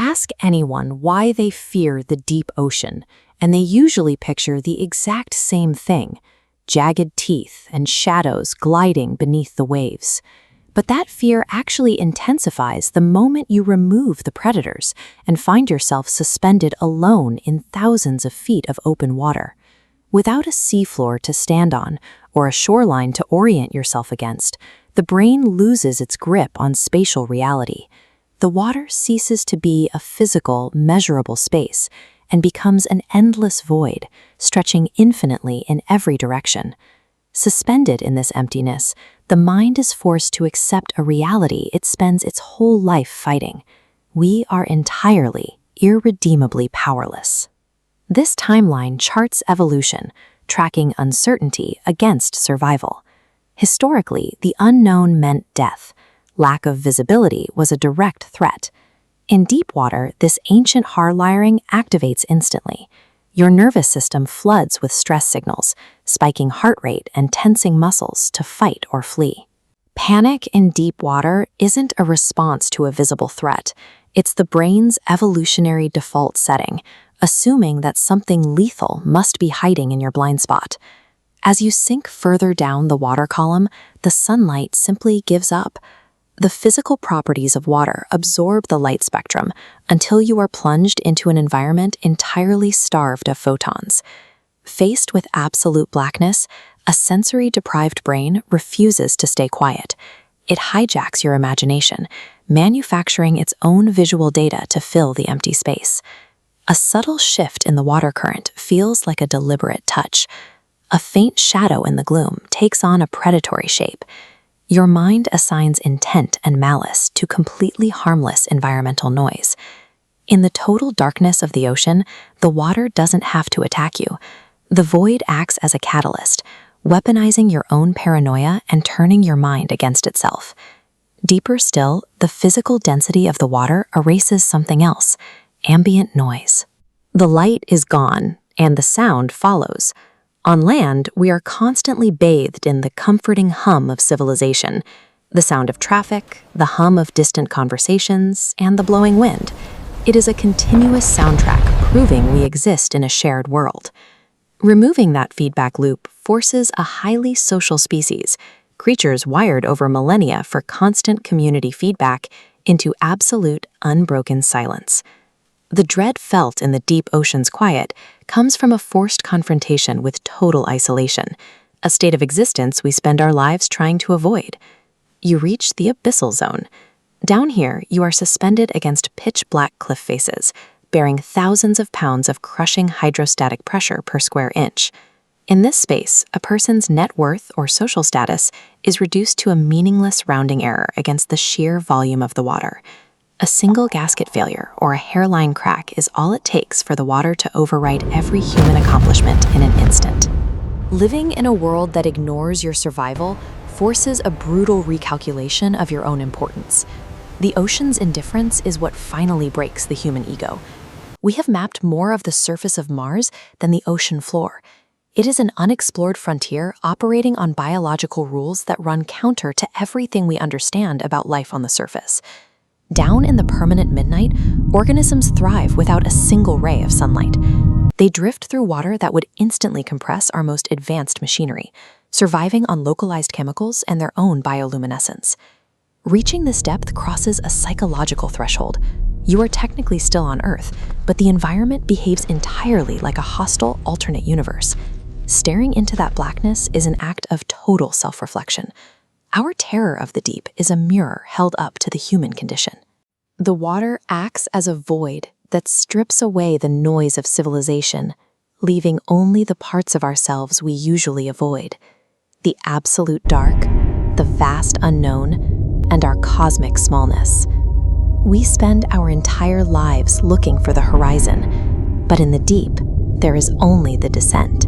Ask anyone why they fear the deep ocean, and they usually picture the exact same thing: jagged teeth and shadows gliding beneath the waves. But that fear actually intensifies the moment you remove the predators and find yourself suspended alone in thousands of feet of open water. Without a seafloor to stand on or a shoreline to orient yourself against, the brain loses its grip on spatial reality. The water ceases to be a physical, measurable space and becomes an endless void, stretching infinitely in every direction. Suspended in this emptiness, the mind is forced to accept a reality it spends its whole life fighting. We are entirely, irredeemably powerless. This timeline charts evolution, tracking uncertainty against survival. Historically, the unknown meant death. Lack of visibility was a direct threat. In deep water, this ancient hardwiring activates instantly. Your nervous system floods with stress signals, spiking heart rate and tensing muscles to fight or flee. Panic in deep water isn't a response to a visible threat. It's the brain's evolutionary default setting, assuming that something lethal must be hiding in your blind spot. As you sink further down the water column, the sunlight simply gives up. The physical properties of water absorb the light spectrum until you are plunged into an environment entirely starved of photons. Faced with absolute blackness, a sensory-deprived brain refuses to stay quiet. It hijacks your imagination, manufacturing its own visual data to fill the empty space. A subtle shift in the water current feels like a deliberate touch. A faint shadow in the gloom takes on a predatory shape. Your mind assigns intent and malice to completely harmless environmental noise. In the total darkness of the ocean, the water doesn't have to attack you. The void acts as a catalyst, weaponizing your own paranoia and turning your mind against itself. Deeper still, the physical density of the water erases something else: ambient noise. The light is gone, and the sound follows. On land, we are constantly bathed in the comforting hum of civilization, the sound of traffic, the hum of distant conversations, and the blowing wind. It is a continuous soundtrack proving we exist in a shared world. Removing that feedback loop forces a highly social species, creatures wired over millennia for constant community feedback, into absolute, unbroken silence. The dread felt in the deep ocean's quiet comes from a forced confrontation with total isolation, a state of existence we spend our lives trying to avoid. You reach the abyssal zone. Down here, you are suspended against pitch-black cliff faces, bearing thousands of pounds of crushing hydrostatic pressure per square inch. In this space, a person's net worth or social status is reduced to a meaningless rounding error against the sheer volume of the water. A single gasket failure or a hairline crack is all it takes for the water to overwrite every human accomplishment in an instant. Living in a world that ignores your survival forces a brutal recalculation of your own importance. The ocean's indifference is what finally breaks the human ego. We have mapped more of the surface of Mars than the ocean floor. It is an unexplored frontier operating on biological rules that run counter to everything we understand about life on the surface. Down in the permanent midnight, organisms thrive without a single ray of sunlight. They drift through water that would instantly compress our most advanced machinery, surviving on localized chemicals and their own bioluminescence. Reaching this depth crosses a psychological threshold. You are technically still on Earth, but the environment behaves entirely like a hostile alternate universe. Staring into that blackness is an act of total self-reflection. Our terror of the deep is a mirror held up to the human condition. The water acts as a void that strips away the noise of civilization, leaving only the parts of ourselves we usually avoid: the absolute dark, the vast unknown, and our cosmic smallness. We spend our entire lives looking for the horizon, but in the deep, there is only the descent.